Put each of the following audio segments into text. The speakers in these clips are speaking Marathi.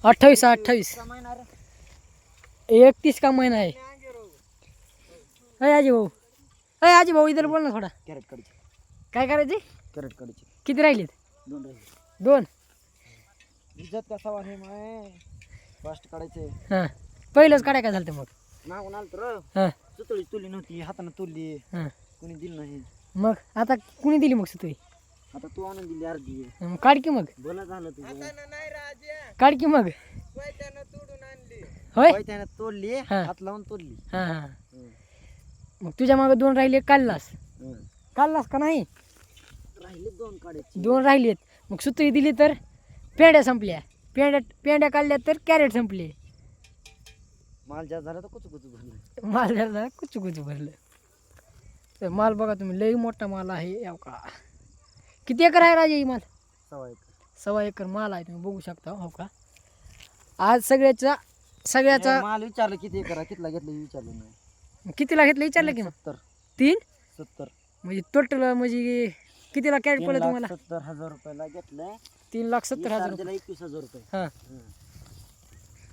28 31 का महिना है। अरे आजी भाऊ इधर बोल ना थोडा। कॅरेट काढायची, काय करायचे? कॅरेट काढायची. किती राहिलेत? 2 राहिले. 2. इज्जत कसा आहे माय, फास्ट काढायचे. हां पहिलंच काढाय काय झालं मग? मागून आलं तर हां सुतळी तुली नव्हती, हाताने तुलली, हां कोणी दिली नाही. मग आता कुणी दिली मग सुतळी? आता तू आणून दिली अर्धी. मग काढ की मग, बोला झालं तुझं. काढ की मग. होय त्याने तोडली, हां. हात लावून तोडली. हां हां मग तुझ्या मागे 2 राहिले, काढलास का नाही? राहिले 2 काढायचे. 2 राहिलेत. मग सुतळी दिली तर पेंड्या संपल्या, पेंड्या काढल्या तर कॅरेट संपले. माल जास्त झाला तर कुचू भरलं. माल झाला कुचू भरलं. तर माल बघा तुम्ही, लई मोठा माल आहे. याव का किती एकर आहे राजा ही माल? 1.25 एकर. 1.25 एकर माल आहे, तुम्ही बघू शकता. हो का आज सगळ्याचा माल विचारलं किती एकर आहे, कितला घेतलं विचारलं नाही. कितीला घेतलं विचारलं की मग? 70. 3 म्हणजे टोटल म्हणजे कितीला कॅरेट पडलं तुम्हाला? 3,70,000 रुपयाला घेतलंय. 3,70,000 रुपये. 21,000 रुपये. हां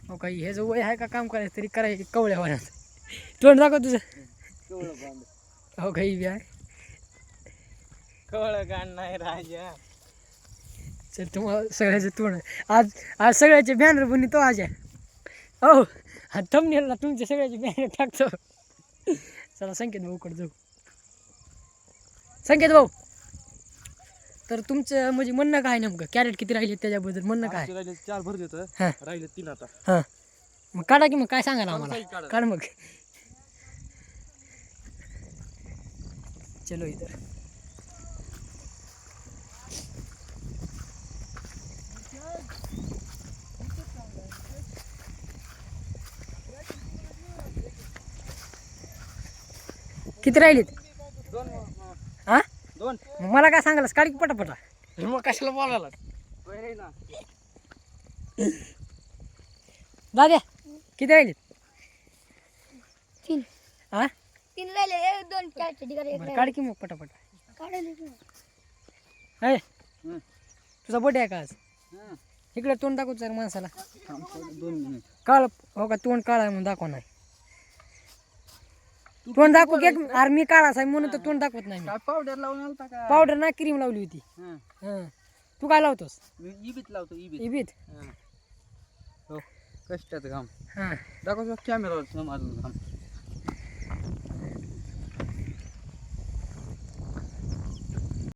हो का, हे जो वय आहे का काम करायचं तरी करायचं कवळ्या वयात. तोंड दाखव तुझं. केवढं बांध. हो का ही बी आहे. कवळं गाण नाही राजा. चल तुम्हाला सगळ्याचं तोंड आज सगळ्याचे बॅनर बनतो आज. हो थंबनेलला तुमचे सगळ्याचे बॅनर टाकतो. चला संकेत भाऊकडे जाऊ. संकेत भाऊ, तर तुमचं म्हणजे म्हणणं काय नेमकं, कॅरेट किती राहिले त्याच्याबद्दल म्हणणं काय? राहिले 4 भर देतं, हां राहिले 3 आता. हां मग काढा की मग, काय सांगायला आम्हाला? काढ मग. चलो इधर. किती राहिलेत? 2. हां 2. मग मला काय सांगायलास? काढ की पटापटा. मग कशाला बोलायला? दाद्या किती राहिलेत? 3 हां 3 राहिले. 1 2 4 ठिकाणी बरं काढ की मग पटापटा. आहे तुझा बर्थडे आहे का आज? इकडे तोंड दाखवत सर माणसाला. 2 मिनिट. काळ हो का, तोंड काळा आहे म्हणून दाखव नाही. तोंड दाखव की. अरे मी काळाच आहे म्हणून तर तोंड दाखवत नाही. काय पावडर लावून आलता का? पावडर ना क्रीम लावली होती. हां तू काय लावतोस? मी इबीत लावतो, इबीत. इबीत. हो कष्टाचं काम. हां दाखव कॅमेरावर माझं काम.